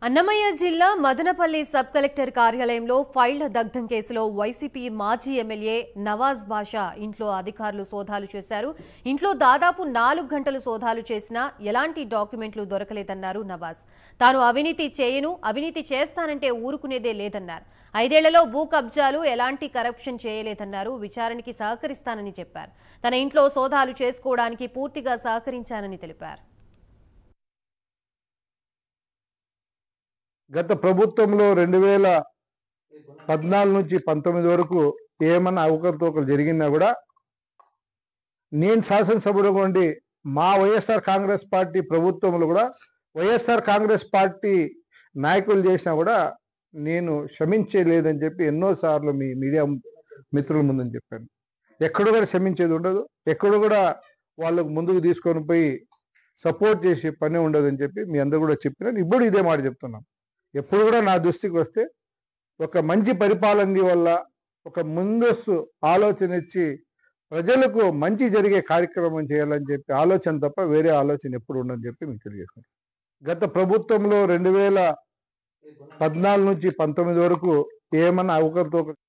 అన్నమయ్య జిల్లా Madanapalle sub collector కార్యాలయంలో ఫైళ్ల దగ్ధం కేసులో వైసీపీ మాజీ ఎమ్మెల్యే నవాజ్ బాషా ఇంట్లో అధికారులు సోదాలు చేశారు. ఇంట్లో దాదాపు 4 గంటలు సోదాలు చేసినా ఎలాంటి డాక్యుమెంట్లు దొరకలేదన్నారు నవాజ్. తాను అవినీతి చేస్తానంటే ఊరుకునేదే లేదన్నారు. 5 ఏళ్లలో భూ కబ్జాలు ఎలాంటి కరప్షన్ చేయలేదన్నారు. విచారణకి సహకరిస్తానని చెప్పారు. తన ఇంట్లో సోదాలు చేసుకోవడానికి పూర్తిగా సహకరించానని తెలిపారు. గత ప్రభుత్వంలో 2014 నుంచి 19 వరకు ఏమన్నా అవకతవకలు జరిగినా కూడా నేను శాసనసభ్యుడిగా ఉండి మా వైఎస్ఆర్ కాంగ్రెస్ పార్టీ ప్రభుత్వంలో కూడా వైఎస్ఆర్ కాంగ్రెస్ పార్టీ నాయకులు చేసినా కూడా నేను క్షమించలేదని చెప్పి ఎన్నోసార్లు మీ మీడియా మిత్రుల ముందని చెప్పాను. ఎక్కడ కూడా క్షమించేది ఉండదు, ఎక్కడ కూడా వాళ్ళకు ముందుకు తీసుకొని పోయి సపోర్ట్ చేసే పని ఉండదని చెప్పి మీ అందరూ కూడా చెప్పినాను. ఇప్పుడు ఇదే మాట చెప్తున్నాను. ఎప్పుడు కూడా నా దృష్టికి వస్తే ఒక మంచి పరిపాలన వల్ల ఒక ముందస్తు ఆలోచన ఇచ్చి ప్రజలకు మంచి జరిగే కార్యక్రమం చేయాలని చెప్పి ఆలోచన తప్ప వేరే ఆలోచన ఎప్పుడు ఉండని చెప్పి మీకు తెలియజేస్తున్నాను. గత ప్రభుత్వంలో 2014 నుంచి 19 వరకు ఏమన్నా అవకతవకలు